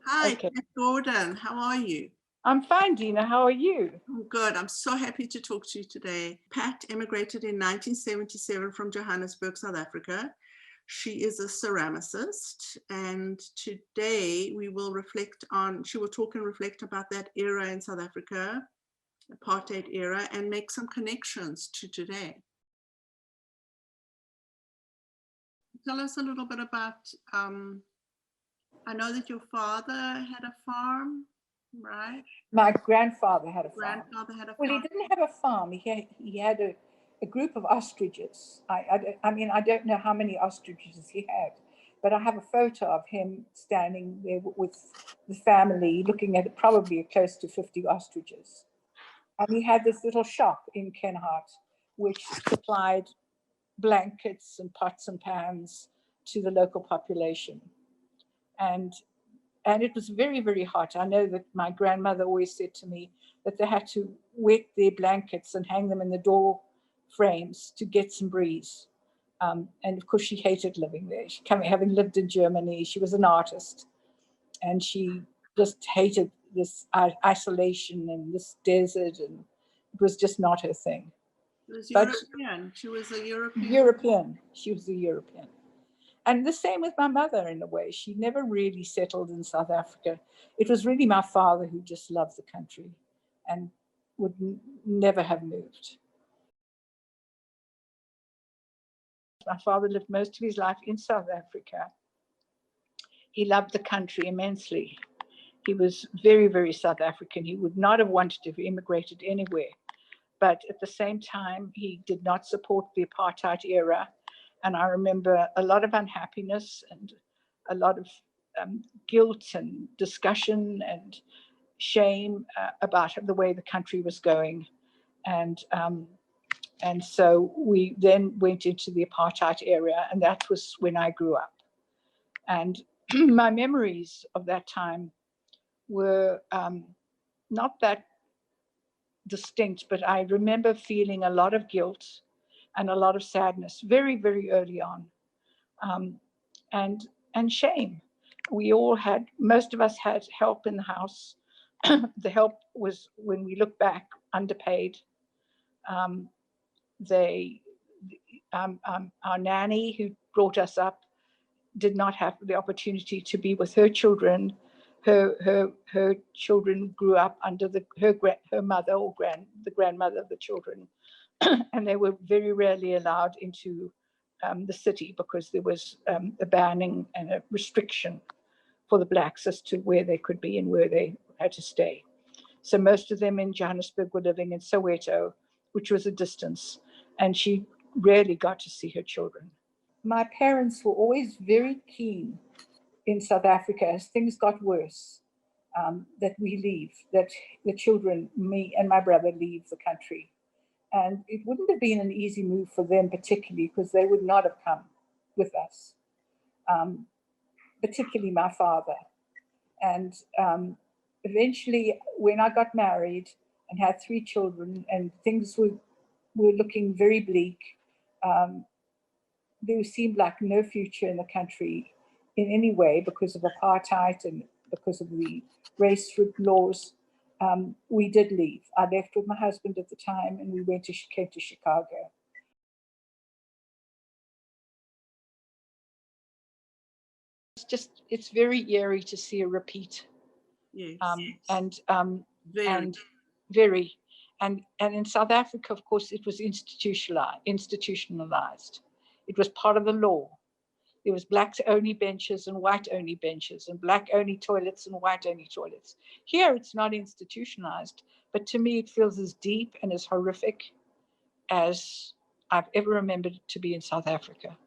Hi, Okay. Kat Gordon. How are you? I'm fine, Dina. How are you? I'm good. I'm so happy to talk to you today. Pat immigrated in 1977 from Johannesburg, South Africa. She is a ceramicist, and today she will talk and reflect about that era in South Africa, apartheid era, and make some connections to today. Tell us a little bit about, I know that your father had a farm, right? My grandfather had a farm. Grandfather had a Well, he farm. didn't have a farm. He had a group of ostriches. I mean, I don't know how many ostriches he had, but I have a photo of him standing there with the family looking at probably close to 50 ostriches. And he had this little shop in Kenhardt, which supplied blankets and pots and pans to the local population. And it was very, very hot. I know that my grandmother always said to me that they had to wet their blankets and hang them in the door frames to get some breeze. And of course, she hated living there. Having lived in Germany, she was an artist, and she just hated this isolation and this desert, and it was just not her thing. It was But European. She was a European. She was a European. And the same with my mother in a way. She never really settled in South Africa. It was really my father who just loved the country and would never have moved. My father lived most of his life in South Africa. He loved the country immensely. He was very, very South African. He would not have wanted to have immigrated anywhere. But at the same time, he did not support the apartheid era. And I remember a lot of unhappiness and a lot of guilt and discussion and shame about the way the country was going. And so we then went into the apartheid era, and that was when I grew up. And my memories of that time were not that distinct, but I remember feeling a lot of guilt and a lot of sadness very, very early on, and shame. Most of us had help in the house. The help was, when we look back, underpaid. Our nanny who brought us up did not have the opportunity to be with her children. Her children grew up under her mother or the grandmother of the children, and they were very rarely allowed into the city because there was a banning and a restriction for the blacks as to where they could be and where they had to stay. So most of them in Johannesburg were living in Soweto, which was a distance, and she rarely got to see her children. My parents were always very keen in South Africa as things got worse, that we leave, that the children, me and my brother, leave the country. And it wouldn't have been an easy move for them particularly, because they would not have come with us, particularly my father. And eventually, when I got married and had 3 children and things were looking very bleak, there seemed like no future in the country in any way because of apartheid and because of the race laws. We did leave. I left with my husband at the time, and we came to Chicago. It's very eerie to see a repeat. Yes. And Very. And in South Africa, of course, it was institutionalized. It was part of the law. There was black-only benches and white-only benches, and black-only toilets and white-only toilets. Here, it's not institutionalized, but to me, it feels as deep and as horrific as I've ever remembered it to be in South Africa.